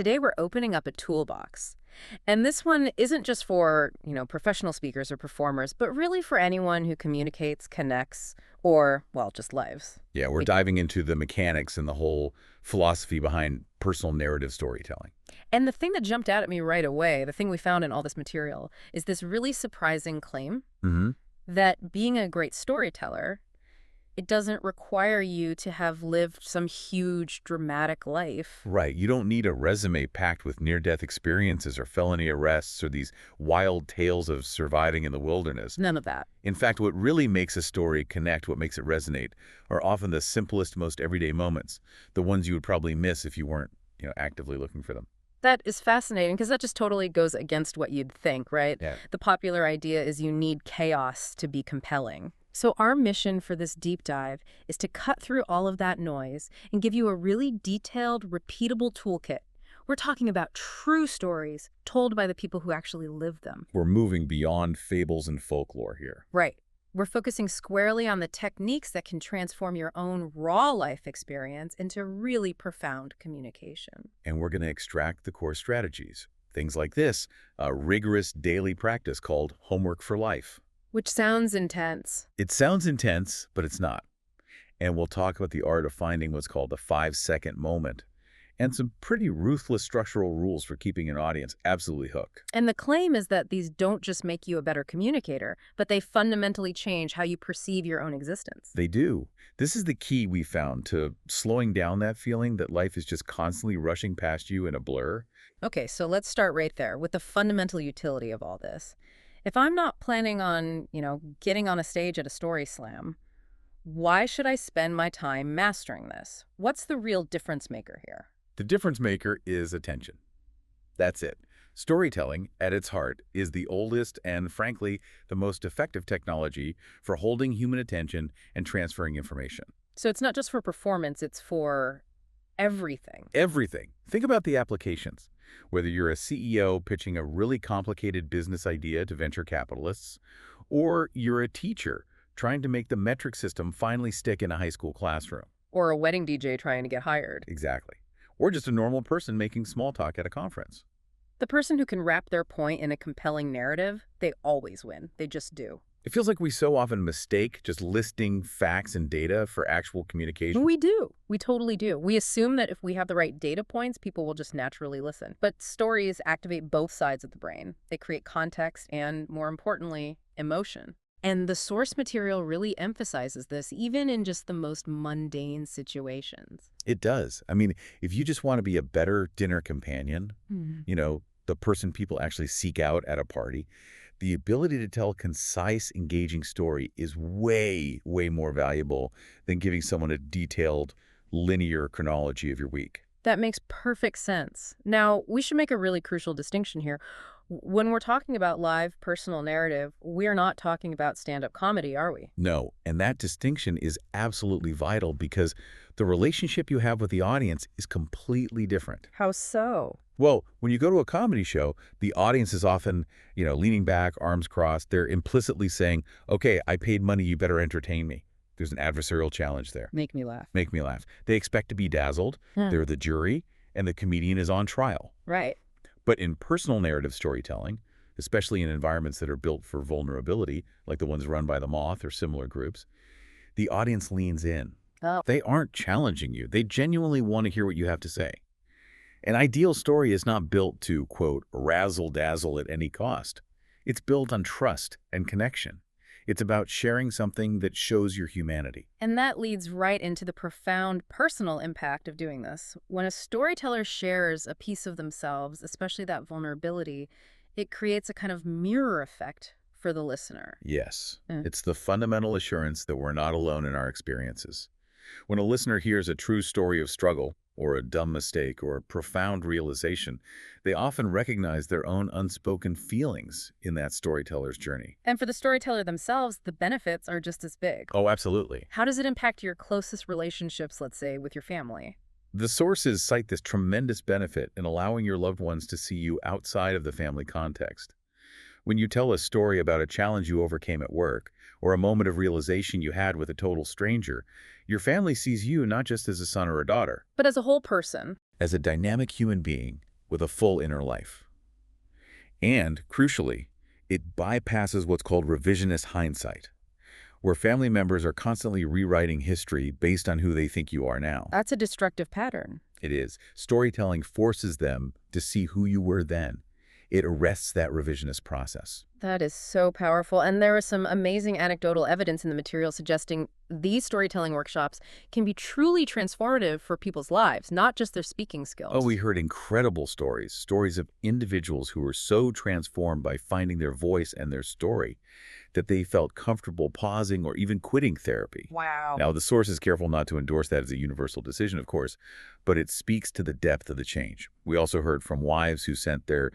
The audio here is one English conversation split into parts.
Today we're opening up a toolbox. And this one isn't just for, professional speakers or performers, but really for anyone who communicates, connects, or, well, just lives. Yeah, we're Be- diving into the mechanics and the whole philosophy behind personal narrative storytelling. And the thing that jumped out at me right away, the thing we found in all this material, is this really surprising claim hmm that being a great storyteller, it doesn't require you to have lived some huge, dramatic life. Right. You don't need a resume packed with near-death experiences or felony arrests or these wild tales of surviving in the wilderness. None of that. In fact, what really makes a story connect, what makes it resonate, are often the simplest, most everyday moments, the ones you would probably miss if you weren't, actively looking for them. That is fascinating because that just totally goes against what you'd think, right? Yeah. The popular idea is you need chaos to be compelling. So our mission for this deep dive is to cut through all of that noise and give you a really detailed, repeatable toolkit. We're talking about true stories told by the people who actually lived them. We're moving beyond fables and folklore here. Right. We're focusing squarely on the techniques that can transform your own raw life experience into really profound communication. And we're going to extract the core strategies. Things like this, a rigorous daily practice called homework for life. Which sounds intense. It sounds intense, but it's not. And we'll talk about the art of finding what's called the 5-second moment and some pretty ruthless structural rules for keeping an audience absolutely hooked. And the claim is that these don't just make you a better communicator, but they fundamentally change how you perceive your own existence. They do. This is the key we found to slowing down that feeling that life is just constantly rushing past you in a blur. Okay, so let's start right there with the fundamental utility of all this. If I'm not planning on, getting on a stage at a story slam, why should I spend my time mastering this? What's the real difference maker here? The difference maker is attention. That's it. Storytelling, at its heart, is the oldest and, frankly, the most effective technology for holding human attention and transferring information. So it's not just for performance, it's for everything. Everything. Think about the applications. Whether you're a CEO pitching a really complicated business idea to venture capitalists, or you're a teacher trying to make the metric system finally stick in a high school classroom. Or a wedding DJ trying to get hired. Exactly. Or just a normal person making small talk at a conference. The person who can wrap their point in a compelling narrative, they always win. They just do. It feels like we so often mistake just listing facts and data for actual communication. We do. We totally do. We assume that if we have the right data points, people will just naturally listen. But stories activate both sides of the brain. They create context and, more importantly, emotion. And the source material really emphasizes this, even in just the most mundane situations. It does. I mean, if you just want to be a better dinner companion, the person people actually seek out at a party, the ability to tell a concise, engaging story is way, way more valuable than giving someone a detailed, linear chronology of your week. That makes perfect sense. Now, we should make a really crucial distinction here. When we're talking about live personal narrative, we're not talking about stand-up comedy, are we? No, and that distinction is absolutely vital because the relationship you have with the audience is completely different. How so? Well, when you go to a comedy show, the audience is often, leaning back, arms crossed. They're implicitly saying, okay, I paid money, you better entertain me. There's an adversarial challenge there. Make me laugh. Make me laugh. They expect to be dazzled. They're the jury, and the comedian is on trial. Right. But in personal narrative storytelling, especially in environments that are built for vulnerability, like the ones run by the Moth or similar groups, the audience leans in. Oh. They aren't challenging you. They genuinely want to hear what you have to say. An ideal story is not built to, quote, razzle-dazzle at any cost. It's built on trust and connection. It's about sharing something that shows your humanity. And that leads right into the profound personal impact of doing this. When a storyteller shares a piece of themselves, especially that vulnerability, it creates a kind of mirror effect for the listener. Yes, it's the fundamental assurance that we're not alone in our experiences. When a listener hears a true story of struggle, or a dumb mistake, or a profound realization, they often recognize their own unspoken feelings in that storyteller's journey. And for the storyteller themselves, the benefits are just as big. Oh, absolutely. How does it impact your closest relationships, let's say, with your family? The sources cite this tremendous benefit in allowing your loved ones to see you outside of the family context. When you tell a story about a challenge you overcame at work, or a moment of realization you had with a total stranger, your family sees you not just as a son or a daughter, But as a whole person, as a dynamic human being with a full inner life. And, crucially, it bypasses what's called revisionist hindsight, where family members are constantly rewriting history based on who they think you are now. That's a destructive pattern. It is. Storytelling forces them to see who you were then. It arrests that revisionist process. That is so powerful. And there is some amazing anecdotal evidence in the material suggesting these storytelling workshops can be truly transformative for people's lives, not just their speaking skills. Oh, we heard incredible stories of individuals who were so transformed by finding their voice and their story that they felt comfortable pausing or even quitting therapy. Wow. Now, the source is careful not to endorse that as a universal decision, of course, but it speaks to the depth of the change. We also heard from wives who sent their,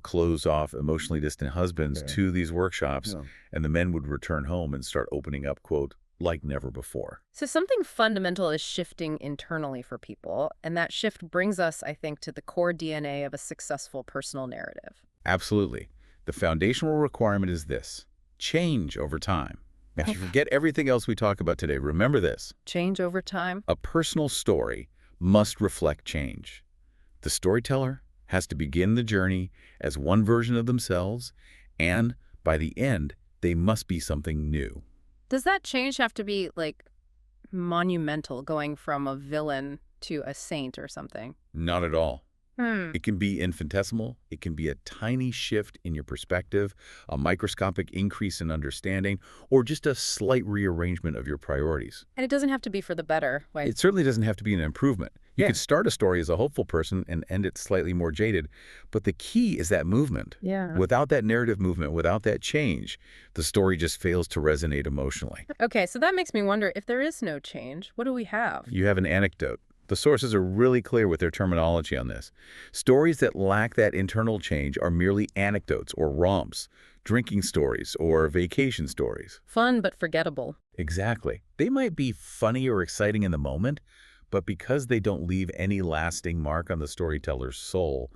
closed-off, emotionally distant husbands to these workshops, and the men would return home and start opening up, quote, like never before. So something fundamental is shifting internally for people, and that shift brings us, I think, to the core DNA of a successful personal narrative. Absolutely. The foundational requirement is this: change over time. Now, if you forget everything else we talk about today, remember this. Change over time? A personal story must reflect change. The storyteller has to begin the journey as one version of themselves, and by the end, they must be something new. Does that change have to be, like, monumental, going from a villain to a saint or something? Not at all. It can be infinitesimal. It can be a tiny shift in your perspective, a microscopic increase in understanding, or just a slight rearrangement of your priorities. And it doesn't have to be for the better. Like, It certainly doesn't have to be an improvement. You could start a story as a hopeful person and end it slightly more jaded, but the key is that movement. yeah. Without that narrative movement, without that change, the story just fails to resonate emotionally. Okay, so that makes me wonder, if there is no change, what do we have? You have an anecdote. The sources are really clear with their terminology on this. Stories that lack that internal change are merely anecdotes or romps, drinking stories or vacation stories. Fun but forgettable. Exactly. They might be funny or exciting in the moment, but because they don't leave any lasting mark on the storyteller's soul,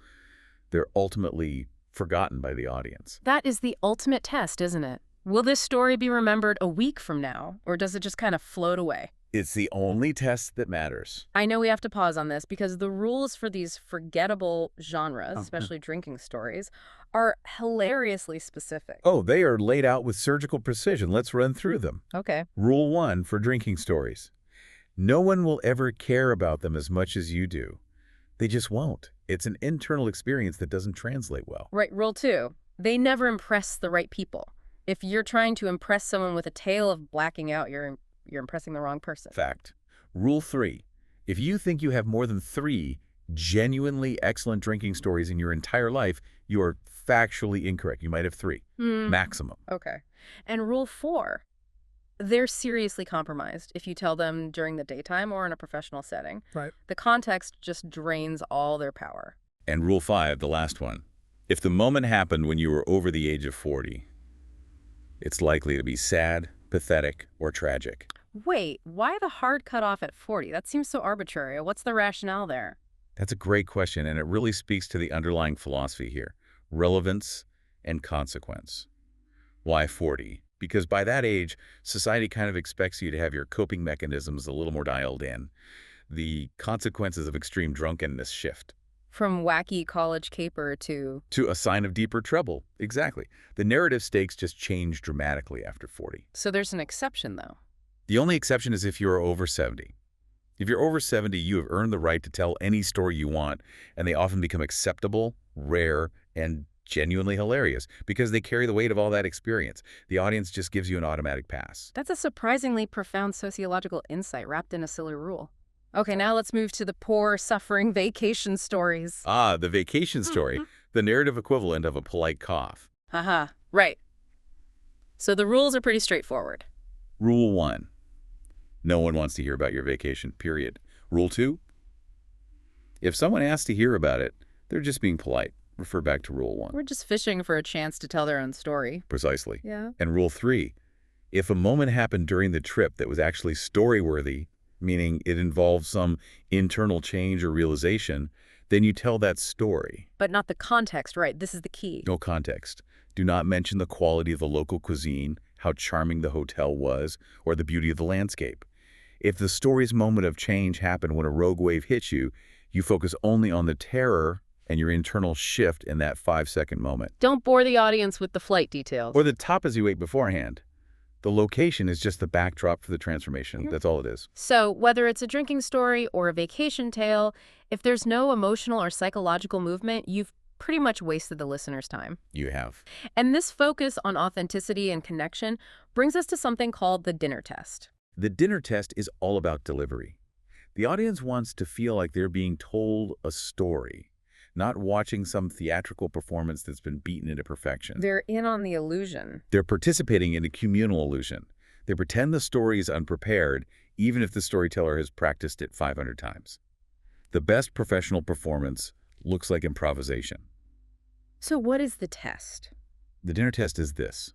they're ultimately forgotten by the audience. That is the ultimate test, isn't it? Will this story be remembered a week from now, or does it just kind of float away? It's the only test that matters. I know we have to pause on this because the rules for these forgettable genres, especially drinking stories, are hilariously specific. Oh, they are laid out with surgical precision. Let's run through them. Okay. Rule 1 for drinking stories. No one will ever care about them as much as you do. They just won't. It's an internal experience that doesn't translate well. Right, rule 2. They never impress the right people. If you're trying to impress someone with a tale of blacking out, you're impressing the wrong person. Fact. Rule 3. If you think you have more than 3 genuinely excellent drinking stories in your entire life, you are factually incorrect. You might have 3. Maximum. Okay. And rule 4. They're seriously compromised if you tell them during the daytime or in a professional setting. Right. The context just drains all their power. And rule 5, the last one. If the moment happened when you were over the age of 40, it's likely to be sad, pathetic, or tragic. Wait, why the hard cutoff at 40? That seems so arbitrary. What's the rationale there? That's a great question, and it really speaks to the underlying philosophy here: relevance and consequence. Why 40? Because by that age, society kind of expects you to have your coping mechanisms a little more dialed in. The consequences of extreme drunkenness shift. From wacky college caper to To a sign of deeper trouble. Exactly. The narrative stakes just change dramatically after 40. So there's an exception, though. The only exception is if you're over 70. If you're over 70, you have earned the right to tell any story you want, and they often become acceptable, rare, and genuinely hilarious because they carry the weight of all that experience. The audience just gives you an automatic pass. That's a surprisingly profound sociological insight wrapped in a silly rule. Okay, now let's move to the poor, suffering vacation stories. Ah, the vacation story, the narrative equivalent of a polite cough. Haha, right. So the rules are pretty straightforward. Rule 1. No one wants to hear about your vacation, period. Rule 2. If someone asks to hear about it, they're just being polite. Refer back to Rule 1. We're just fishing for a chance to tell their own story. Precisely. Yeah. And Rule 3. If a moment happened during the trip that was actually story-worthy, meaning it involved some internal change or realization, then you tell that story. But not the context, right? This is the key. No context. Do not mention the quality of the local cuisine, how charming the hotel was, or the beauty of the landscape. If the story's moment of change happened when a rogue wave hit you, you focus only on the terror and your internal shift in that 5-second moment. Don't bore the audience with the flight details. Or the top as you wait beforehand. The location is just the backdrop for the transformation. That's all it is. So, whether it's a drinking story or a vacation tale, if there's no emotional or psychological movement, you've pretty much wasted the listener's time. You have. And this focus on authenticity and connection brings us to something called the dinner test. The dinner test is all about delivery. The audience wants to feel like they're being told a story, not watching some theatrical performance that's been beaten into perfection. They're in on the illusion. They're participating in a communal illusion. They pretend the story is unprepared, even if the storyteller has practiced it 500 times. The best professional performance looks like improvisation. So what is the test? The dinner test is this.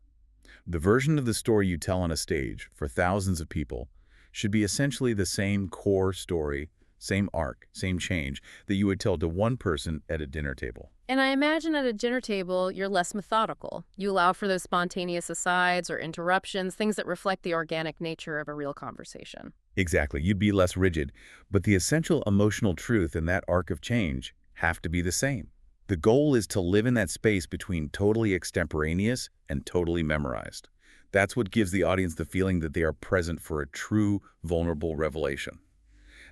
The version of the story you tell on a stage for thousands of people should be essentially the same core story, same arc, same change that you would tell to one person at a dinner table. And I imagine at a dinner table, you're less methodical. You allow for those spontaneous asides or interruptions, things that reflect the organic nature of a real conversation. Exactly. You'd be less rigid, but the essential emotional truth in that arc of change have to be the same. The goal is to live in that space between totally extemporaneous and totally memorized. That's what gives the audience the feeling that they are present for a true, vulnerable revelation.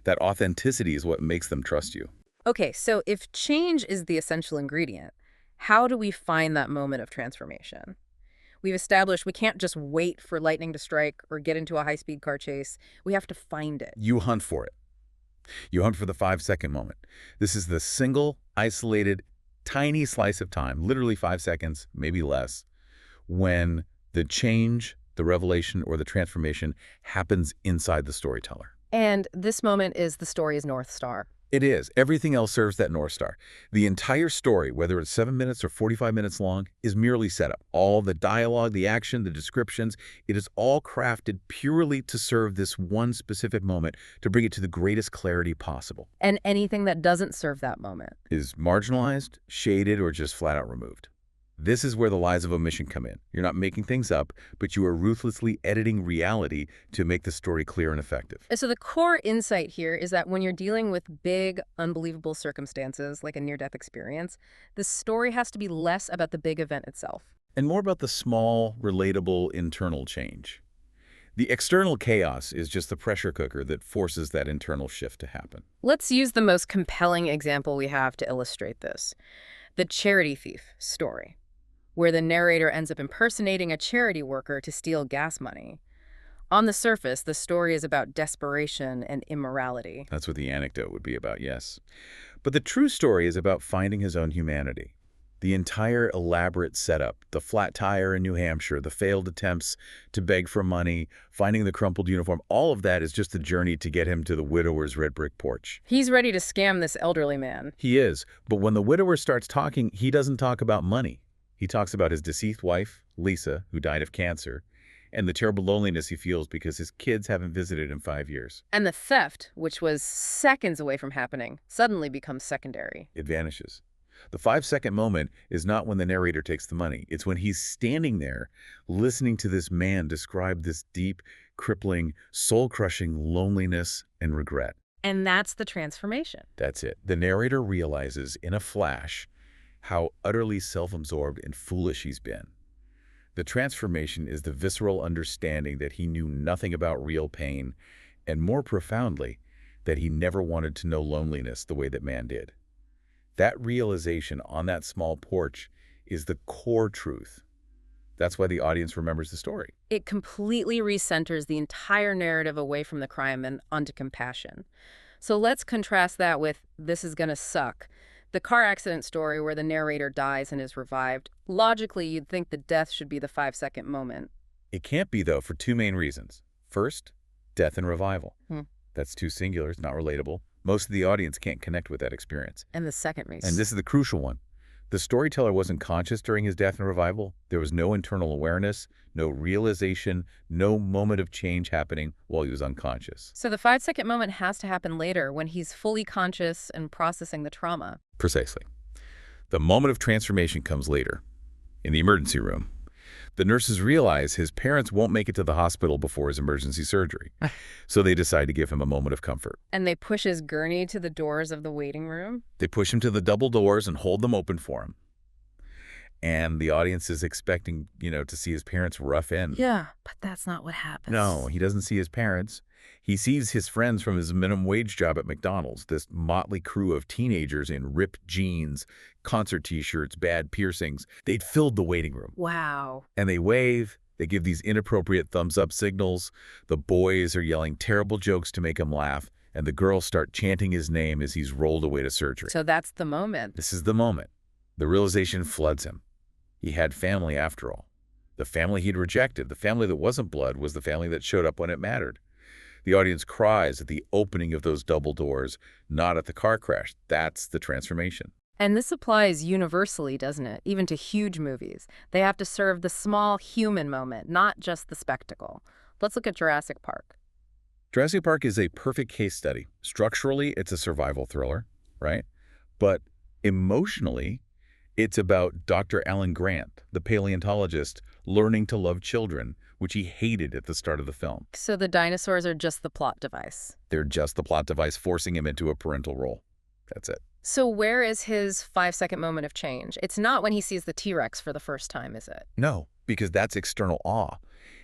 That authenticity is what makes them trust you. Okay, so if change is the essential ingredient, how do we find that moment of transformation? We've established we can't just wait for lightning to strike or get into a high-speed car chase. We have to find it. You hunt for it. You hunt for the 5-second moment. This is the single, isolated, tiny slice of time, literally 5 seconds, maybe less, when the change, the revelation, or the transformation happens inside the storyteller. And this moment is the story's North Star. It is. Everything else serves that North Star. The entire story, whether it's 7 minutes or 45 minutes long, is merely setup. All the dialogue, the action, the descriptions, it is all crafted purely to serve this one specific moment, to bring it to the greatest clarity possible. And anything that doesn't serve that moment Is marginalized, shaded, or just flat out removed. This is where the lies of omission come in. You're not making things up, but you are ruthlessly editing reality to make the story clear and effective. So the core insight here is that when you're dealing with big, unbelievable circumstances, like a near-death experience, the story has to be less about the big event itself. And more about the small, relatable internal change. The external chaos is just the pressure cooker that forces that internal shift to happen. Let's use the most compelling example we have to illustrate this. The charity thief story, where the narrator ends up impersonating a charity worker to steal gas money. On the surface, the story is about desperation and immorality. That's what the anecdote would be about, yes. But the true story is about finding his own humanity. The entire elaborate setup, the flat tire in New Hampshire, the failed attempts to beg for money, finding the crumpled uniform, all of that is just the journey to get him to the widower's red brick porch. He's ready to scam this elderly man. He is, but when the widower starts talking, he doesn't talk about money. He talks about his deceased wife, Lisa, who died of cancer, and the terrible loneliness he feels because his kids haven't visited in 5 years. And the theft, which was seconds away from happening, suddenly becomes secondary. It vanishes. The 5-second moment is not when the narrator takes the money. It's when he's standing there listening to this man describe this deep, crippling, soul-crushing loneliness and regret. And that's the transformation. That's it. The narrator realizes in a flash how utterly self-absorbed and foolish he's been. The transformation is the visceral understanding that he knew nothing about real pain, and more profoundly, that he never wanted to know loneliness the way that man did. That realization on that small porch is the core truth. That's why the audience remembers the story. It completely recenters the entire narrative away from the crime and onto compassion. So let's contrast that with This Is Gonna Suck, the car accident story where the narrator dies and is revived. Logically, you'd think the death should be the 5-second moment. It can't be, though, for two main reasons. First, death and revival. That's two singulars, not relatable. Most of the audience can't connect with that experience. And the second reason. And this is the crucial one. The storyteller wasn't conscious during his death and revival. There was no internal awareness, no realization, no moment of change happening while he was unconscious. So the 5-second moment has to happen later when he's fully conscious and processing the trauma. Precisely. The moment of transformation comes later, in the emergency room. The nurses realize his parents won't make it to the hospital before his emergency surgery, so they decide to give him a moment of comfort. And they push his gurney to the doors of the waiting room? They push him to the double doors and hold them open for him. And the audience is expecting, to see his parents rough in. Yeah, but that's not what happens. No, he doesn't see his parents. He sees his friends from his minimum wage job at McDonald's, this motley crew of teenagers in ripped jeans, concert T-shirts, bad piercings. They'd filled the waiting room. Wow. And they wave. They give these inappropriate thumbs-up signals. The boys are yelling terrible jokes to make him laugh, and the girls start chanting his name as he's rolled away to surgery. So that's the moment. This is the moment. The realization floods him. He had family after all. The family he'd rejected, the family that wasn't blood, was the family that showed up when it mattered. The audience cries at the opening of those double doors, not at the car crash. That's the transformation. And this applies universally, doesn't it? Even to huge movies. They have to serve the small human moment, not just the spectacle. Let's look at Jurassic Park. Jurassic Park is a perfect case study. Structurally, it's a survival thriller, right? But emotionally, it's about Dr. Alan Grant, the paleontologist, learning to love children, which he hated at the start of the film. So the dinosaurs are just the plot device. They're just the plot device forcing him into a parental role. That's it. So where is his 5-second moment of change? It's not when he sees the T-Rex for the first time, is it? No, because that's external awe.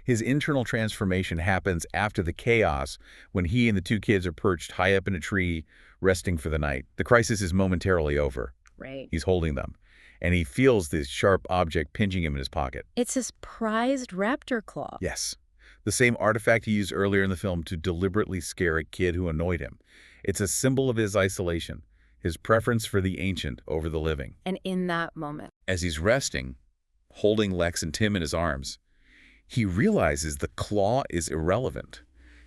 His internal transformation happens after the chaos when he and the two kids are perched high up in a tree, resting for the night. The crisis is momentarily over. Right. He's holding them, and he feels this sharp object pinching him in his pocket. It's his prized raptor claw. Yes, the same artifact he used earlier in the film to deliberately scare a kid who annoyed him. It's a symbol of his isolation, his preference for the ancient over the living. And in that moment, As he's resting, holding Lex and Tim in his arms, he realizes the claw is irrelevant.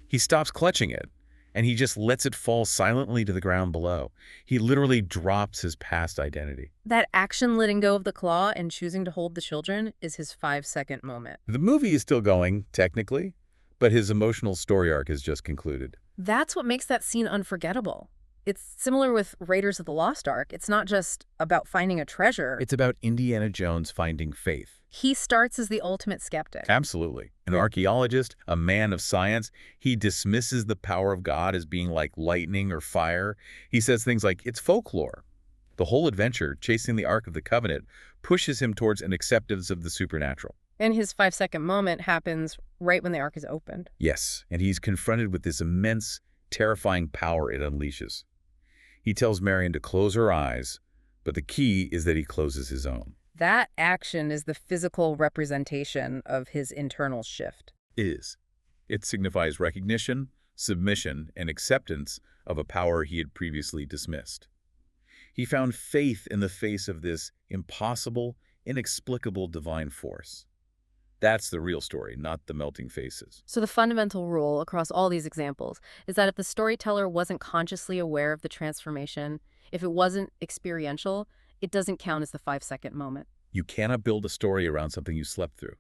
He stops clutching it, and he just lets it fall silently to the ground below. He literally drops his past identity. that action letting go of the claw and choosing to hold the children is his 5-second moment. The movie is still going, technically, but his emotional story arc has just concluded. That's what makes that scene unforgettable. It's similar with Raiders of the Lost Ark. It's not just about finding a treasure. It's about Indiana Jones finding faith. He starts as the ultimate skeptic. Absolutely. An archaeologist, a man of science, he dismisses the power of God as being like lightning or fire. He says things like, it's folklore. The whole adventure, chasing the Ark of the Covenant, pushes him towards an acceptance of the supernatural. And his 5-second moment happens right when the Ark is opened. Yes, and he's confronted with this immense, terrifying power it unleashes. He tells Marion to close her eyes, but the key is that he closes his own. That action is the physical representation of his internal shift. It signifies recognition, submission, and acceptance of a power he had previously dismissed. He found faith in the face of this impossible, inexplicable divine force. That's the real story, not the melting faces. So the fundamental rule across all these examples is that if the storyteller wasn't consciously aware of the transformation, if it wasn't experiential, it doesn't count as the 5-second moment. You cannot build a story around something you slept through.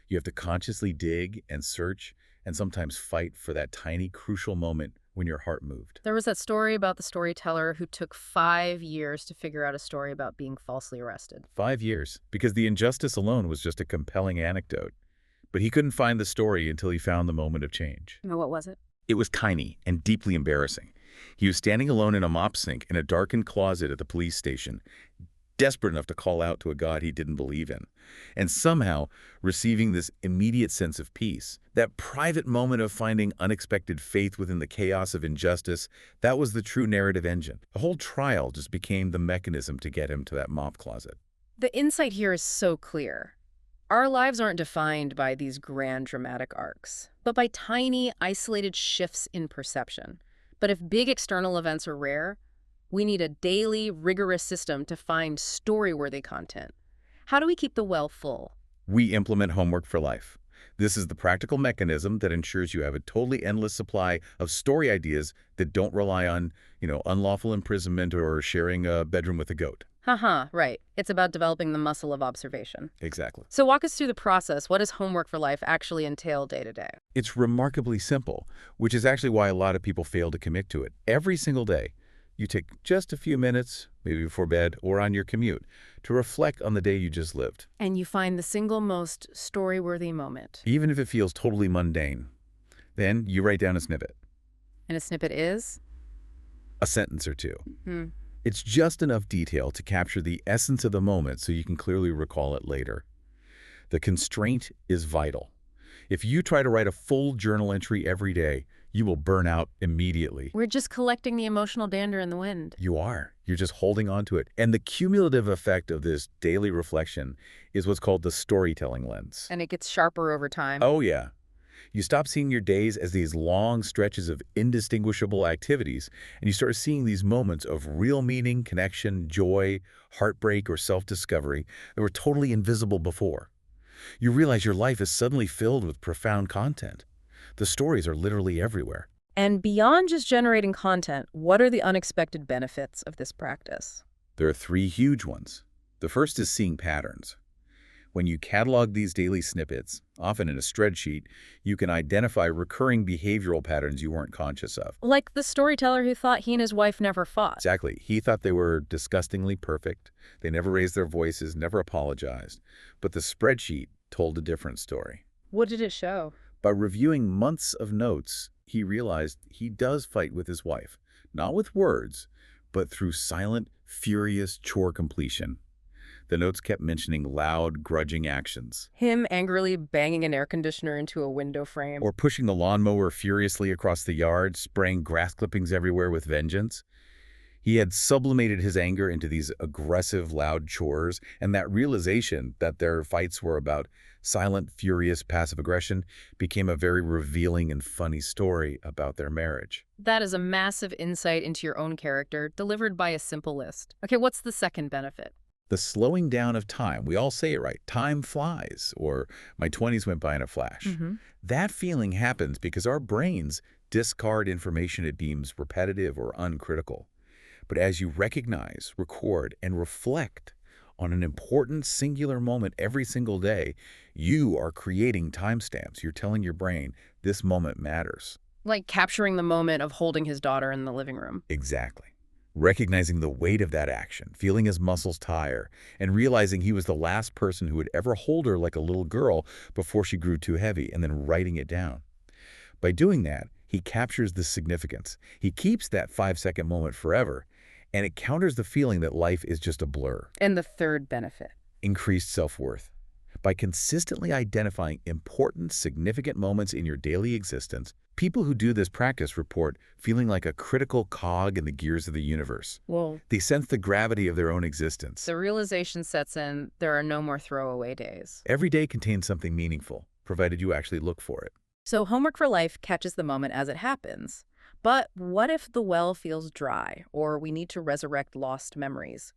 You have to consciously dig and search and sometimes fight for that tiny, crucial moment when your heart moved. There was that story about the storyteller who took 5 years to figure out a story about being falsely arrested. 5 years, because the injustice alone was just a compelling anecdote. But he couldn't find the story until he found the moment of change. You know, what was it? It was tiny and deeply embarrassing. He was standing alone in a mop sink in a darkened closet at the police station, desperate enough to call out to a God he didn't believe in, and somehow receiving this immediate sense of peace. That private moment of finding unexpected faith within the chaos of injustice, that was the true narrative engine. The whole trial just became the mechanism to get him to that mop closet. The insight here is so clear. Our lives aren't defined by these grand dramatic arcs, but by tiny, isolated shifts in perception. But if big external events are rare, we need a daily, rigorous system to find story-worthy content. How do we keep the well full? We implement Homework for Life. This is the practical mechanism that ensures you have a totally endless supply of story ideas that don't rely on, unlawful imprisonment or sharing a bedroom with a goat. Haha, right. It's about developing the muscle of observation. Exactly. So walk us through the process. What does Homework for Life actually entail day to day? It's remarkably simple, which is actually why a lot of people fail to commit to it. Every single day, You take just a few minutes, maybe before bed or on your commute, to reflect on the day you just lived, And you find the single most story-worthy moment. even if it feels totally mundane. Then you write down a snippet, And a snippet is? a sentence or two. Hmm. It's just enough detail to capture the essence of the moment so you can clearly recall it later. The constraint is vital. If you try to write a full journal entry every day, you will burn out immediately. We're just collecting the emotional dander in the wind. You are. You're just holding on to it. And the cumulative effect of this daily reflection is what's called the storytelling lens. And it gets sharper over time. Oh, yeah. You stop seeing your days as these long stretches of indistinguishable activities, and you start seeing these moments of real meaning, connection, joy, heartbreak, or self-discovery that were totally invisible before. You realize your life is suddenly filled with profound content. The stories are literally everywhere. And beyond just generating content, what are the unexpected benefits of this practice? There are three huge ones. The first is seeing patterns. When you catalog these daily snippets, often in a spreadsheet, you can identify recurring behavioral patterns you weren't conscious of. Like the storyteller who thought he and his wife never fought. Exactly. He thought they were disgustingly perfect. They never raised their voices, never apologized. But the spreadsheet told a different story. What did it show? By reviewing months of notes, he realized he does fight with his wife, not with words, but through silent, furious chore completion. The notes kept mentioning loud, grudging actions. Him angrily banging an air conditioner into a window frame. Or pushing the lawnmower furiously across the yard, spraying grass clippings everywhere with vengeance. He had sublimated his anger into these aggressive, loud chores, and that realization that their fights were about silent, furious, passive aggression became a very revealing and funny story about their marriage. That is a massive insight into your own character, delivered by a simple list. Okay, what's the second benefit? The slowing down of time. We all say it right. Time flies, or my 20s went by in a flash. That feeling happens because our brains discard information it deems repetitive or uncritical. But as you recognize, record, and reflect on an important singular moment every single day, you are creating timestamps. You're telling your brain, this moment matters. Like capturing the moment of holding his daughter in the living room. Exactly. Recognizing the weight of that action, feeling his muscles tire, and realizing he was the last person who would ever hold her like a little girl before she grew too heavy, and then writing it down. By doing that, he captures the significance. He keeps that 5-second moment forever, and it counters the feeling that life is just a blur. And the third benefit? Increased self-worth. By consistently identifying important, significant moments in your daily existence, people who do this practice report feeling like a critical cog in the gears of the universe. Whoa. They sense the gravity of their own existence. The realization sets in, there are no more throwaway days. Every day contains something meaningful, provided you actually look for it. So Homework for Life catches the moment as it happens. But what if the well feels dry, or we need to resurrect lost memories?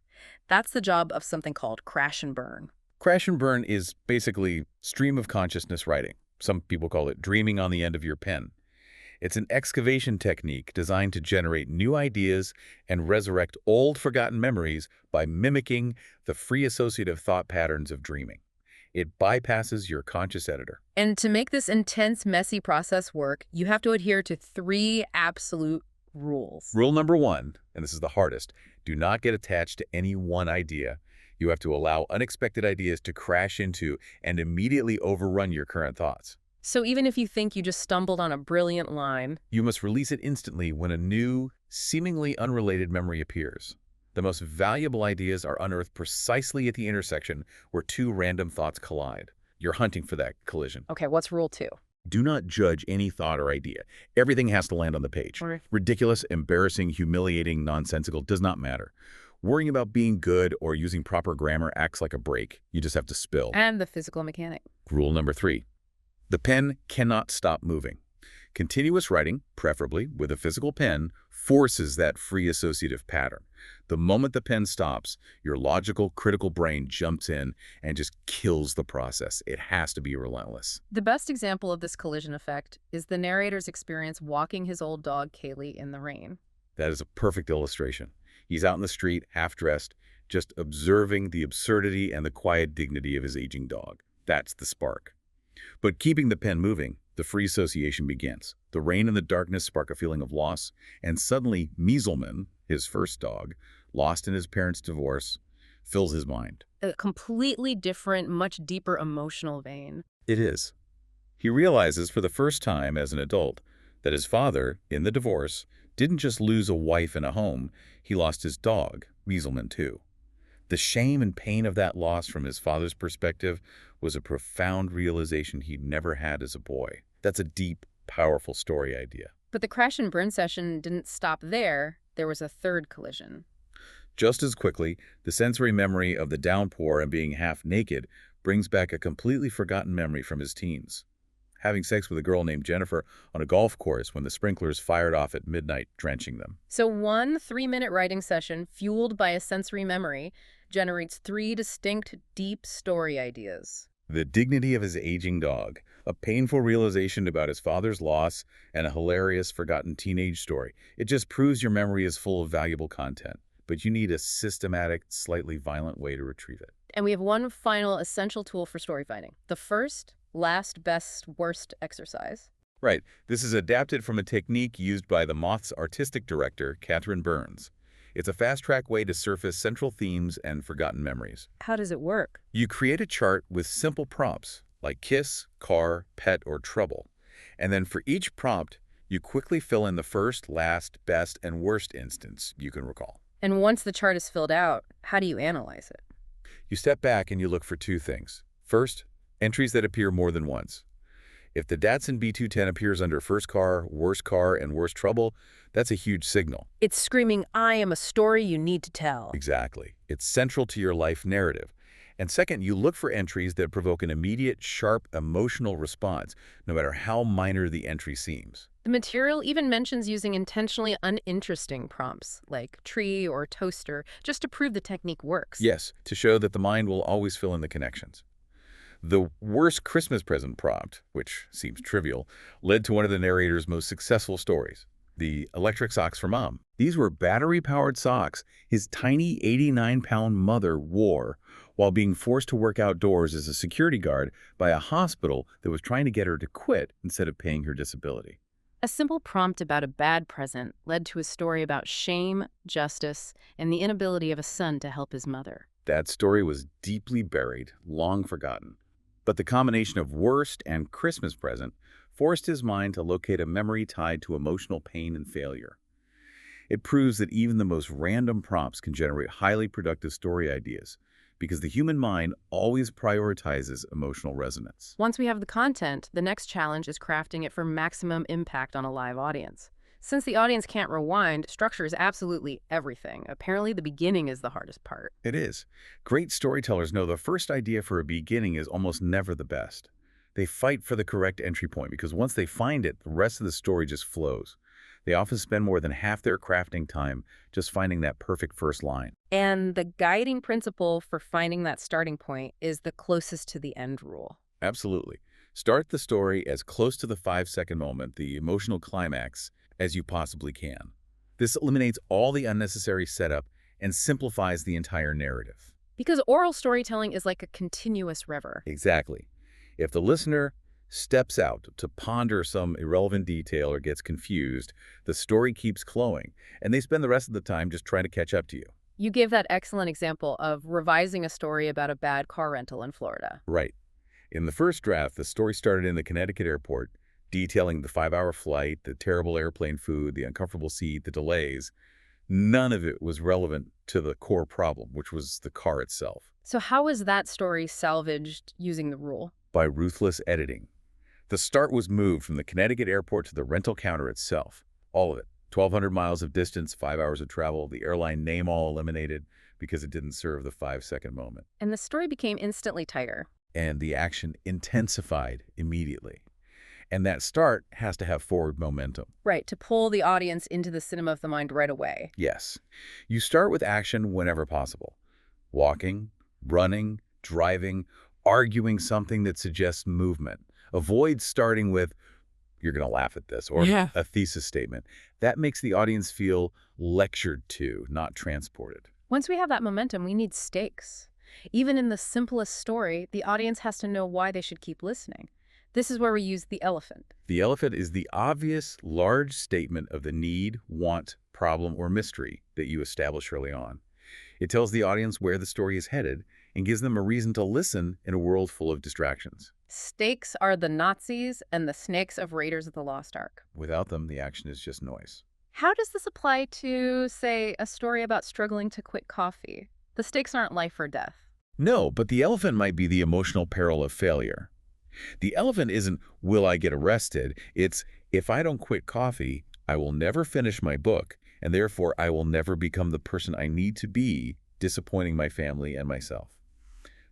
That's the job of something called crash and burn. Crash and burn is basically stream of consciousness writing. Some people call it dreaming on the end of your pen. It's an excavation technique designed to generate new ideas and resurrect old forgotten memories by mimicking the free associative thought patterns of dreaming. It bypasses your conscious editor. And to make this intense, messy process work, you have to adhere to 3 absolute rules. Rule number 1, and this is the hardest, do not get attached to any one idea. You have to allow unexpected ideas to crash into and immediately overrun your current thoughts. So even if you think you just stumbled on a brilliant line, You must release it instantly when a new, seemingly unrelated memory appears. The most valuable ideas are unearthed precisely at the intersection where 2 random thoughts collide. You're hunting for that collision. okay, what's rule 2? Do not judge any thought or idea. Everything has to land on the page. Right. Ridiculous, embarrassing, humiliating, nonsensical does not matter. Worrying about being good or using proper grammar acts like a brake. You just have to spill. And the physical mechanic. Rule number 3. The pen cannot stop moving. Continuous writing, preferably with a physical pen, forces that free associative pattern. The moment the pen stops, your logical, critical brain jumps in and just kills the process. It has to be relentless. The best example of this collision effect is the narrator's experience walking his old dog, Kaylee, in the rain. That is a perfect illustration. He's out in the street, half-dressed, just observing the absurdity and the quiet dignity of his aging dog. That's the spark. But keeping the pen moving, The free association begins. The rain and the darkness spark a feeling of loss, and suddenly Measelman, his first dog, lost in his parents' divorce, fills his mind. A completely different, much deeper emotional vein. It is. He realizes for the first time as an adult that his father, in the divorce, didn't just lose a wife and a home, he lost his dog, Measelman too. The shame and pain of that loss from his father's perspective was a profound realization he'd never had as a boy. That's a deep, powerful story idea. But the crash and burn session didn't stop there. There was a third collision. Just as quickly, the sensory memory of the downpour and being half naked brings back a completely forgotten memory from his teens. Having sex with a girl named Jennifer on a golf course when the sprinklers fired off at midnight, drenching them. So one 3-minute writing session, fueled by a sensory memory, generates 3 distinct, deep story ideas. The dignity of his aging dog, a painful realization about his father's loss, and a hilarious, forgotten teenage story. It just proves your memory is full of valuable content, but you need a systematic, slightly violent way to retrieve it. And we have one final essential tool for story finding. The first, last, best, worst exercise. Right. This is adapted from a technique used by the Moth's artistic director, Catherine Burns. It's a fast-track way to surface central themes and forgotten memories. How does it work? You create a chart with simple prompts, like kiss, car, pet, or trouble. And then for each prompt, you quickly fill in the first, last, best, and worst instance you can recall. And once the chart is filled out, how do you analyze it? You step back and you look for 2 things. First, entries that appear more than once. If the Datsun B210 appears under first car, and worst trouble, that's a huge signal. It's screaming, I am a story you need to tell. Exactly. It's central to your life narrative. And second, you look for entries that provoke an immediate, sharp, emotional response, no matter how minor the entry seems. The material even mentions using intentionally uninteresting prompts, like tree or toaster, just to prove the technique works. Yes, to show that the mind will always fill in the connections. The worst Christmas present prompt, which seems trivial, led to one of the narrator's most successful stories, the electric socks for Mom. These were battery-powered socks his tiny 89-pound mother wore while being forced to work outdoors as a security guard by a hospital that was trying to get her to quit instead of paying her disability. A simple prompt about a bad present led to a story about shame, justice, and the inability of a son to help his mother. That story was deeply buried, long forgotten. But the combination of worst and Christmas present forced his mind to locate a memory tied to emotional pain and failure. It proves that even the most random prompts can generate highly productive story ideas, because the human mind always prioritizes emotional resonance. Once we have the content, the next challenge is crafting it for maximum impact on a live audience. Since the audience can't rewind, structure is absolutely everything. Apparently, the beginning is the hardest part. It is. Great storytellers know the first idea for a beginning is almost never the best. They fight for the correct entry point because once they find it, the rest of the story just flows. They often spend more than half their crafting time just finding that perfect first line. And the guiding principle for finding that starting point is the closest to the end rule. Absolutely. Start the story as close to the 5-second moment, the emotional climax, as you possibly can. This eliminates all the unnecessary setup and simplifies the entire narrative. Because oral storytelling is like a continuous river. Exactly. If the listener steps out to ponder some irrelevant detail or gets confused, the story keeps flowing, and they spend the rest of the time just trying to catch up to you. You gave that excellent example of revising a story about a bad car rental in Florida. Right. In the first draft, the story started in the Connecticut airport, detailing the 5-hour flight, the terrible airplane food, the uncomfortable seat, the delays. None of it was relevant to the core problem, which was the car itself. So how was that story salvaged using the rule? By ruthless editing. The start was moved from the Connecticut airport to the rental counter itself. All of it. 1,200 miles of distance, 5 hours of travel, the airline name all eliminated because it didn't serve the 5-second moment. And the story became instantly tighter. And the action intensified immediately. And that start has to have forward momentum. Right, to pull the audience into the cinema of the mind right away. Yes. You start with action whenever possible. Walking, running, driving, arguing something that suggests movement. Avoid starting with, you're going to laugh at this, or a thesis statement. That makes the audience feel lectured to, not transported. Once we have that momentum, we need stakes. Even in the simplest story, the audience has to know why they should keep listening. This is where we use the elephant. The elephant is the obvious, large statement of the need, want, problem, or mystery that you establish early on. It tells the audience where the story is headed and gives them a reason to listen in a world full of distractions. Stakes are the Nazis and the snakes of Raiders of the Lost Ark. Without them, the action is just noise. How does this apply to, say, a story about struggling to quit coffee? The stakes aren't life or death. No, but the elephant might be the emotional peril of failure. The elephant isn't, will I get arrested? It's, if I don't quit coffee, I will never finish my book, and therefore I will never become the person I need to be, disappointing my family and myself.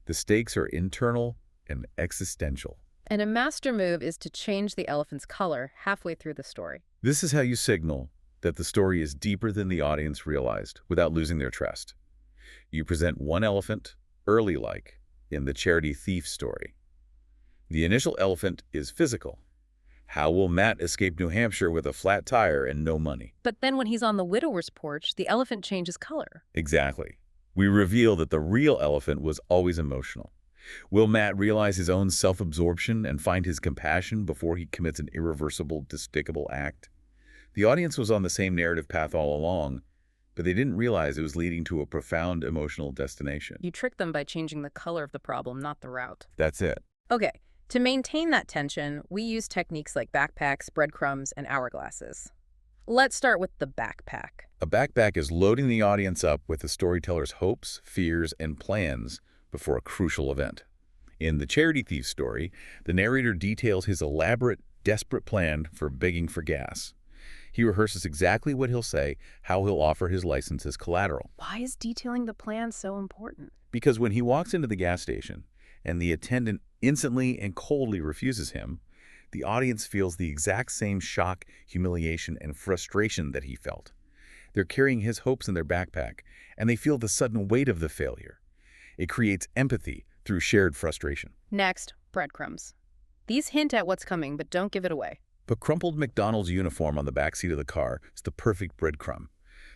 The stakes are internal and existential. And a master move is to change the elephant's color halfway through the story. This is how you signal that the story is deeper than the audience realized without losing their trust. You present one elephant, early like, in the charity thief story. The initial elephant is physical. How will Matt escape New Hampshire with a flat tire and no money? But then when he's on the widower's porch, the elephant changes color. Exactly. We reveal that the real elephant was always emotional. Will Matt realize his own self-absorption and find his compassion before he commits an irreversible, despicable act? The audience was on the same narrative path all along, but they didn't realize it was leading to a profound emotional destination. You trick them by changing the color of the problem, not the route. That's it. Okay, to maintain that tension, we use techniques like backpacks, breadcrumbs, and hourglasses. Let's start with the backpack. A backpack is loading the audience up with the storyteller's hopes, fears, and plans before a crucial event. In the charity thief story, the narrator details his elaborate, desperate plan for begging for gas. He rehearses exactly what he'll say, how he'll offer his license as collateral. Why is detailing the plan so important? Because when he walks into the gas station and the attendant instantly and coldly refuses him, the audience feels the exact same shock, humiliation, and frustration that he felt. They're carrying his hopes in their backpack, and they feel the sudden weight of the failure. It creates empathy through shared frustration. Next, breadcrumbs. These hint at what's coming, but don't give it away. The crumpled McDonald's uniform on the backseat of the car is the perfect breadcrumb.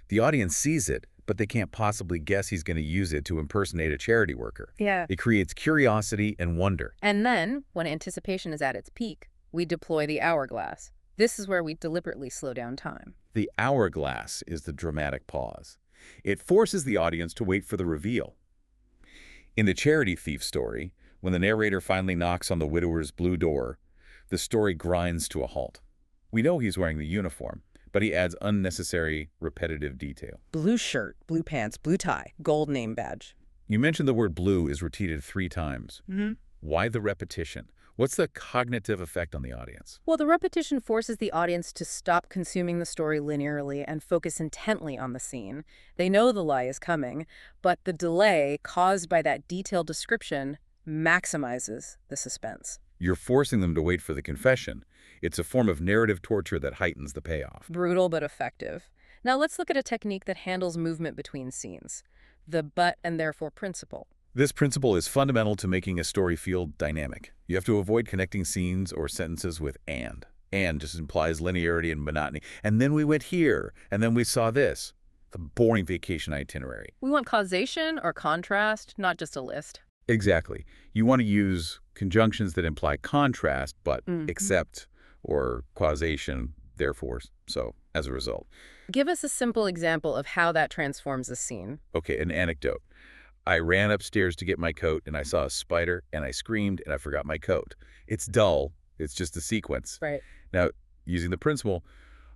The audience sees it, but they can't possibly guess he's going to use it to impersonate a charity worker. Yeah. It creates curiosity and wonder. And then, when anticipation is at its peak, we deploy the hourglass. This is where we deliberately slow down time. The hourglass is the dramatic pause. It forces the audience to wait for the reveal. In the charity thief story, when the narrator finally knocks on the widower's blue door, the story grinds to a halt. We know he's wearing the uniform, but he adds unnecessary, repetitive detail. Blue shirt, blue pants, blue tie, gold name badge. You mentioned the word blue is repeated 3 times. Why the repetition? What's the cognitive effect on the audience? Well, the repetition forces the audience to stop consuming the story linearly and focus intently on the scene. They know the lie is coming, but the delay caused by that detailed description maximizes the suspense. You're forcing them to wait for the confession. It's a form of narrative torture that heightens the payoff. Brutal but effective. Now let's look at a technique that handles movement between scenes. The but and therefore principle. This principle is fundamental to making a story feel dynamic. You have to avoid connecting scenes or sentences with and. And just implies linearity and monotony. And then we went here, and then we saw this. The boring vacation itinerary. We want causation or contrast, not just a list. Exactly. You want to use conjunctions that imply contrast, but except or causation, therefore, so as a result. Give us a simple example of how that transforms a scene. Okay, an anecdote. I ran upstairs to get my coat, and I saw a spider, and I screamed, and I forgot my coat. It's dull. It's just a sequence. Right. Now, using the principle,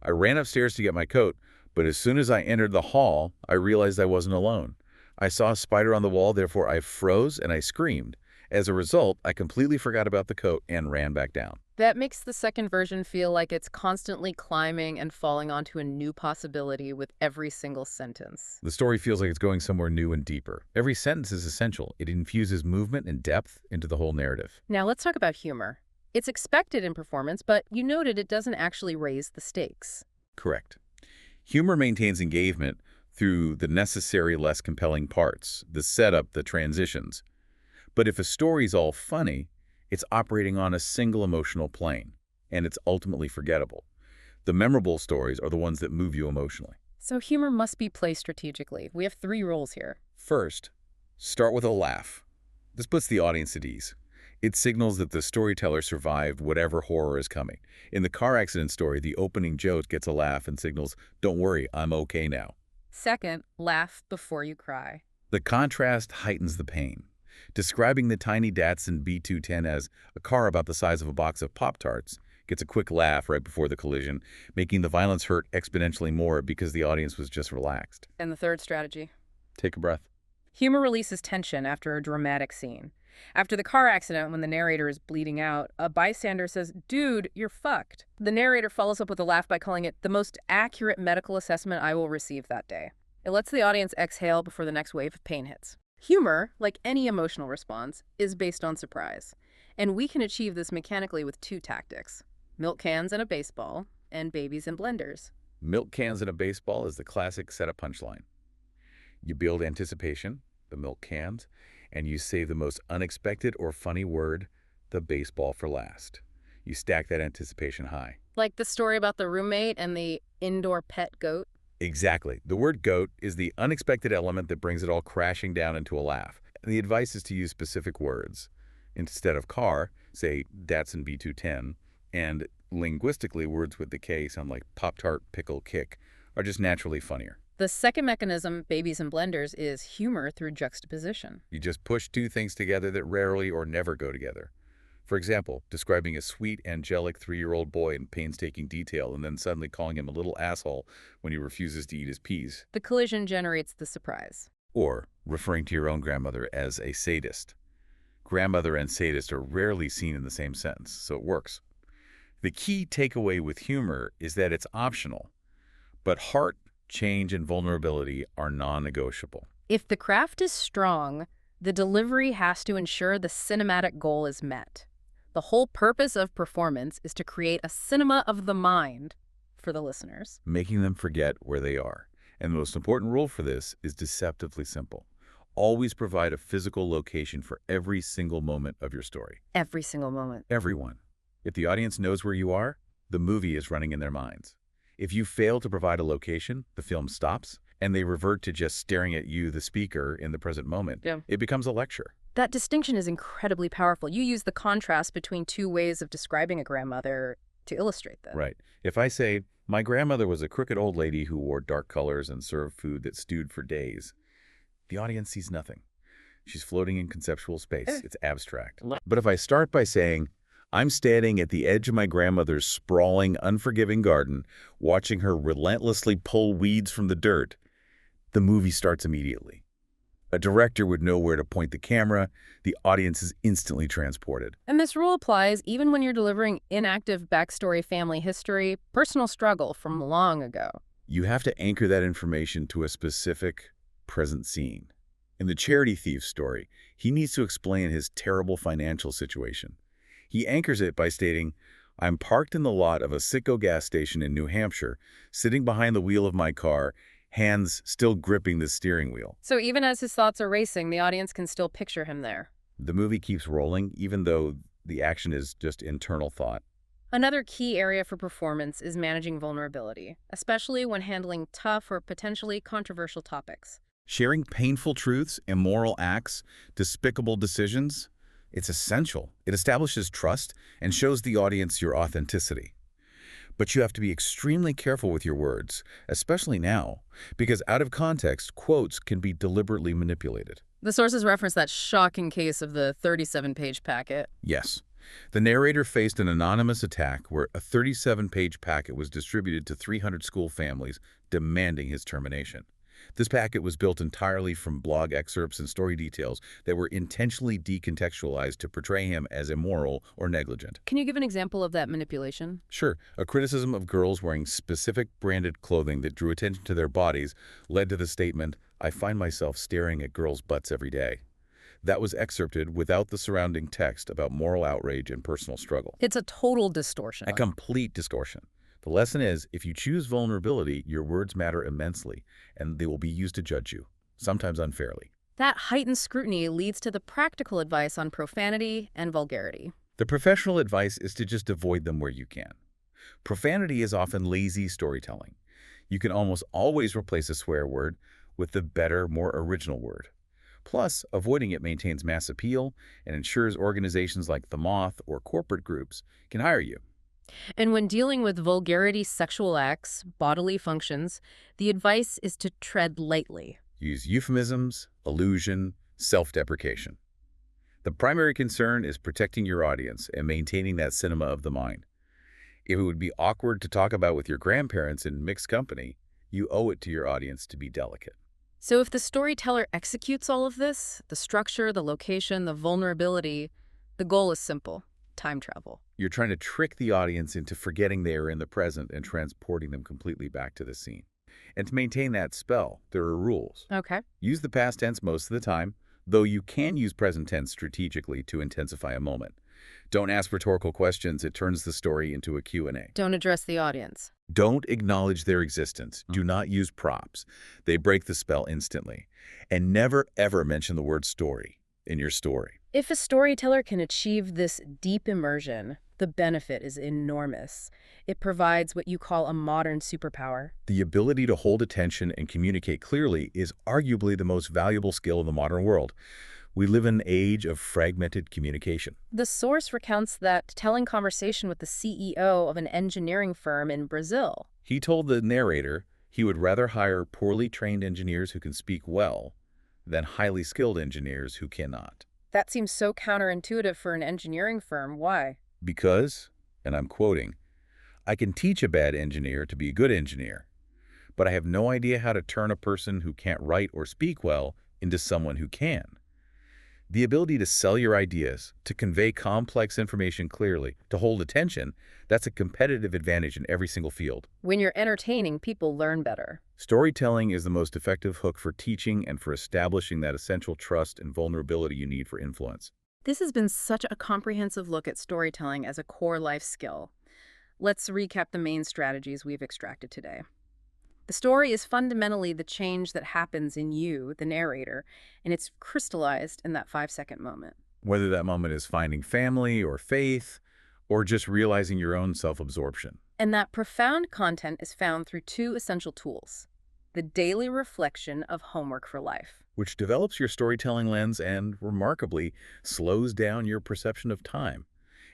I ran upstairs to get my coat, but as soon as I entered the hall, I realized I wasn't alone. I saw a spider on the wall, therefore I froze and I screamed. As a result, I completely forgot about the coat and ran back down. That makes the second version feel like it's constantly climbing and falling onto a new possibility with every single sentence. The story feels like it's going somewhere new and deeper. Every sentence is essential. It infuses movement and depth into the whole narrative. Now let's talk about humor. It's expected in performance, but you noted it doesn't actually raise the stakes. Correct. Humor maintains engagement through the necessary, less compelling parts, the setup, the transitions. But if a story's all funny, it's operating on a single emotional plane, and it's ultimately forgettable. The memorable stories are the ones that move you emotionally. So humor must be placed strategically. We have 3 rules here. First, start with a laugh. This puts the audience at ease. It signals that the storyteller survived whatever horror is coming. In the car accident story, the opening joke gets a laugh and signals, "Don't worry, I'm okay now." Second, laugh before you cry. The contrast heightens the pain. Describing the tiny Datsun B210 as a car about the size of a box of Pop-Tarts gets a quick laugh right before the collision, making the violence hurt exponentially more because the audience was just relaxed. And the third strategy. Take a breath. Humor releases tension after a dramatic scene. After the car accident, when the narrator is bleeding out, a bystander says, "Dude, you're fucked." The narrator follows up with a laugh by calling it the most accurate medical assessment I will receive that day. It lets the audience exhale before the next wave of pain hits. Humor, like any emotional response, is based on surprise. And we can achieve this mechanically with two tactics: milk cans and a baseball, and babies and blenders. Milk cans in a baseball is the classic setup punchline. You build anticipation, the milk cans, and you save the most unexpected or funny word, the baseball, for last. You stack that anticipation high. Like the story about the roommate and the indoor pet goat. Exactly. The word goat is the unexpected element that brings it all crashing down into a laugh. The advice is to use specific words. Instead of car, say Datsun B210, and linguistically, words with the K sound like Pop-Tart, pickle, kick, are just naturally funnier. The second mechanism, babies and blenders, is humor through juxtaposition. You just push two things together that rarely or never go together. For example, describing a sweet, angelic 3-year-old boy in painstaking detail and then suddenly calling him a little asshole when he refuses to eat his peas. The collision generates the surprise. Or referring to your own grandmother as a sadist. Grandmother and sadist are rarely seen in the same sentence, so it works. The key takeaway with humor is that it's optional, but heart, change, and vulnerability are non-negotiable. If the craft is strong, the delivery has to ensure the cinematic goal is met. The whole purpose of performance is to create a cinema of the mind for the listeners. Making them forget where they are. And the most important rule for this is deceptively simple. Always provide a physical location for every single moment of your story. Every single moment. Everyone. If the audience knows where you are, the movie is running in their minds. If you fail to provide a location, the film stops, and they revert to just staring at you, the speaker, in the present moment. Yeah. It becomes a lecture. That distinction is incredibly powerful. You use the contrast between two ways of describing a grandmother to illustrate that. Right. If I say, my grandmother was a crooked old lady who wore dark colors and served food that stewed for days, the audience sees nothing. She's floating in conceptual space. It's abstract. But if I start by saying, I'm standing at the edge of my grandmother's sprawling, unforgiving garden, watching her relentlessly pull weeds from the dirt, the movie starts immediately. A director would know where to point the camera. The audience is instantly transported. And this rule applies even when you're delivering inactive backstory, family history, personal struggle from long ago. You have to anchor that information to a specific present scene. In the charity thief story, he needs to explain his terrible financial situation. He anchors it by stating, I'm parked in the lot of a Citgo gas station in New Hampshire, sitting behind the wheel of my car, hands still gripping the steering wheel. So even as his thoughts are racing, the audience can still picture him there. The movie keeps rolling, even though the action is just internal thought. Another key area for performance is managing vulnerability, especially when handling tough or potentially controversial topics. Sharing painful truths, immoral acts, despicable decisions, it's essential. It establishes trust and shows the audience your authenticity. But you have to be extremely careful with your words, especially now, because out of context, quotes can be deliberately manipulated. The sources reference that shocking case of the 37-page packet. Yes. The narrator faced an anonymous attack where a 37-page packet was distributed to 300 school families demanding his termination. This packet was built entirely from blog excerpts and story details that were intentionally decontextualized to portray him as immoral or negligent. Can you give an example of that manipulation? Sure. A criticism of girls wearing specific branded clothing that drew attention to their bodies led to the statement, I find myself staring at girls' butts every day. That was excerpted without the surrounding text about moral outrage and personal struggle. It's a total distortion. A complete distortion. The lesson is, if you choose vulnerability, your words matter immensely, and they will be used to judge you, sometimes unfairly. That heightened scrutiny leads to the practical advice on profanity and vulgarity. The professional advice is to just avoid them where you can. Profanity is often lazy storytelling. You can almost always replace a swear word with the better, more original word. Plus, avoiding it maintains mass appeal and ensures organizations like The Moth or corporate groups can hire you. And when dealing with vulgarity, sexual acts, bodily functions, the advice is to tread lightly. Use euphemisms, allusion, self-deprecation. The primary concern is protecting your audience and maintaining that cinema of the mind. If it would be awkward to talk about with your grandparents in mixed company, you owe it to your audience to be delicate. So if the storyteller executes all of this, the structure, the location, the vulnerability, the goal is simple: time travel. You're trying to trick the audience into forgetting they are in the present and transporting them completely back to the scene. And to maintain that spell, there are rules. Okay. Use the past tense most of the time, though you can use present tense strategically to intensify a moment. Don't ask rhetorical questions. It turns the story into a Q&A. Don't address the audience. Don't acknowledge their existence. Do not use props. They break the spell instantly. And never, ever mention the word story in your story. If a storyteller can achieve this deep immersion, the benefit is enormous. It provides what you call a modern superpower. The ability to hold attention and communicate clearly is arguably the most valuable skill in the modern world. We live in an age of fragmented communication. The source recounts that telling conversation with the CEO of an engineering firm in Brazil. He told the narrator he would rather hire poorly trained engineers who can speak well than highly skilled engineers who cannot. That seems so counterintuitive for an engineering firm. Why? Because, and I'm quoting, I can teach a bad engineer to be a good engineer, but I have no idea how to turn a person who can't write or speak well into someone who can. The ability to sell your ideas, to convey complex information clearly, to hold attention, that's a competitive advantage in every single field. When you're entertaining, people learn better. Storytelling is the most effective hook for teaching and for establishing that essential trust and vulnerability you need for influence. This has been such a comprehensive look at storytelling as a core life skill. Let's recap the main strategies we've extracted today. The story is fundamentally the change that happens in you, the narrator, and it's crystallized in that 5-second moment. Whether that moment is finding family or faith, or just realizing your own self-absorption. And that profound content is found through 2 essential tools: the daily reflection of homework for life, Which develops your storytelling lens and, remarkably, slows down your perception of time,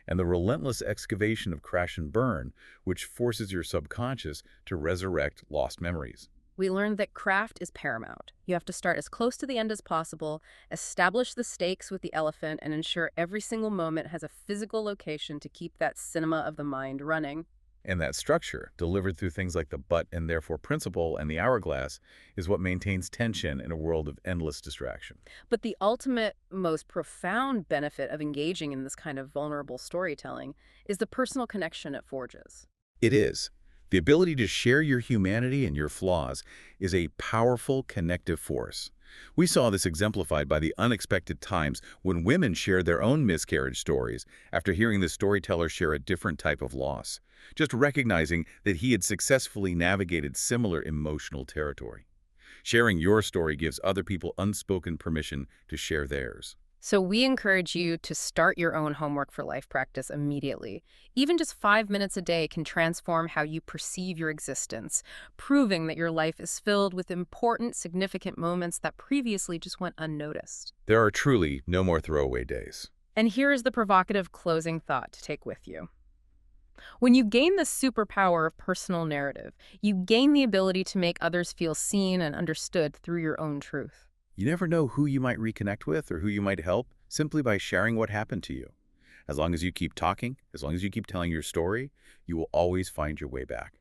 and the relentless excavation of crash and burn, which forces your subconscious to resurrect lost memories. we learned that craft is paramount. You have to start as close to the end as possible, establish the stakes with the elephant, and ensure every single moment has a physical location to keep that cinema of the mind running. And that structure, delivered through things like the but and therefore principle and the hourglass, is what maintains tension in a world of endless distraction. But the ultimate, most profound benefit of engaging in this kind of vulnerable storytelling is the personal connection it forges. It is. The ability to share your humanity and your flaws is a powerful connective force. We saw this exemplified by the unexpected times when women shared their own miscarriage stories after hearing the storyteller share a different type of loss, just recognizing that he had successfully navigated similar emotional territory. Sharing your story gives other people unspoken permission to share theirs. So we encourage you to start your own homework for life practice immediately. Even just 5 minutes a day can transform how you perceive your existence, proving that your life is filled with important, significant moments that previously just went unnoticed. There are truly no more throwaway days. And here is the provocative closing thought to take with you. When you gain the superpower of personal narrative, you gain the ability to make others feel seen and understood through your own truth. You never know who you might reconnect with or who you might help simply by sharing what happened to you. As long as you keep talking, as long as you keep telling your story, you will always find your way back.